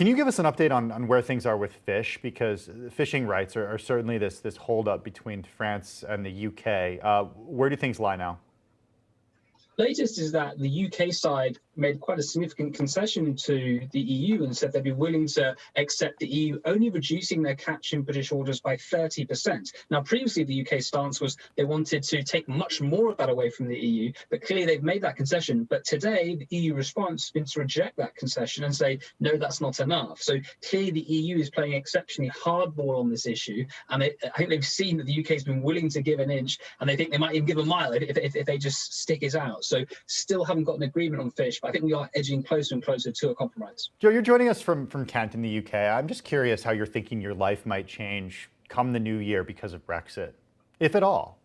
Can you give us an update on where things are with fish? Because fishing rights are certainly this hold-up between France and the UK. Where do things lie now? Latest is that the UK side made quite a significant concession to the EU and said they'd be willing to accept the EU only reducing their catch in British orders by 30%. Now, previously, the UK stance was they wanted to take much more of that away from the EU, but clearly they've made that concession. But today, the EU response has been to reject that concession and say, no, that's not enough. So clearly, the EU is playing exceptionally hardball on this issue. And I think they've seen that the UK has been willing to give an inch, and they think they might even give a mile if they just stick it out. So still haven't got an agreement on fish, but I think we are edging closer and closer to a compromise. Joe, you're joining us from Kent in the UK. I'm just curious how you're thinking your life might change come the new year because of Brexit, if at all.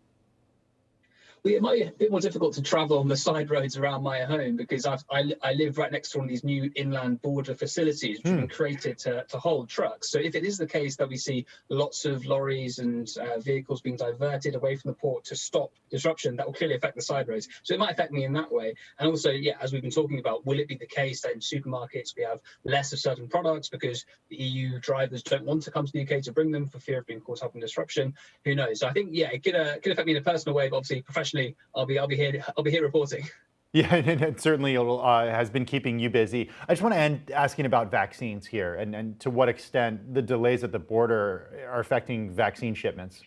It might be a bit more difficult to travel on the side roads around my home because I live right next to one of these new inland border facilities which have been created to hold trucks. So if it is the case that we see lots of lorries and vehicles being diverted away from the port to stop disruption, that will clearly affect the side roads. So it might affect me in that way. And also, yeah, as we've been talking about, will it be the case that in supermarkets we have less of certain products because the EU drivers don't want to come to the UK to bring them for fear of being caught up in disruption? Who knows? So I think, yeah, it could affect me in a personal way, but obviously professionally, I'll be here reporting. Yeah, and it certainly has been keeping you busy. I just want to end asking about vaccines here and to what extent the delays at the border are affecting vaccine shipments.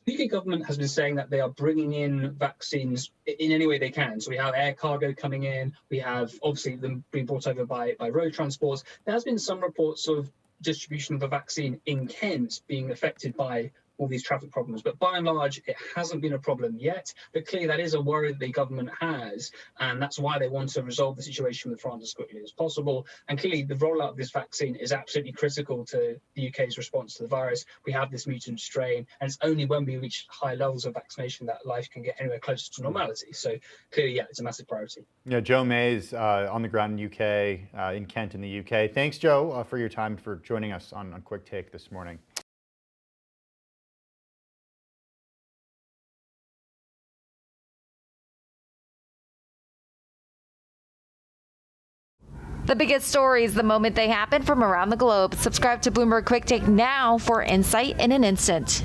The UK government has been saying that they are bringing in vaccines in any way they can. So we have air cargo coming in. We have obviously them being brought over by road transports. There has been some reports of distribution of the vaccine in Kent being affected by all these traffic problems. But by and large, it hasn't been a problem yet. But clearly, that is a worry that the government has. And that's why they want to resolve the situation with France as quickly as possible. And clearly, the rollout of this vaccine is absolutely critical to the UK's response to the virus. We have this mutant strain, and it's only when we reach high levels of vaccination that life can get anywhere closer to normality. So clearly, yeah, it's a massive priority. Yeah, Joe Mays on the ground in UK, in Kent in the UK. Thanks, Joe, for your time, for joining us on Quick Take this morning. The biggest stories the moment they happen from around the globe. Subscribe to Bloomberg Quick Take now for insight in an instant.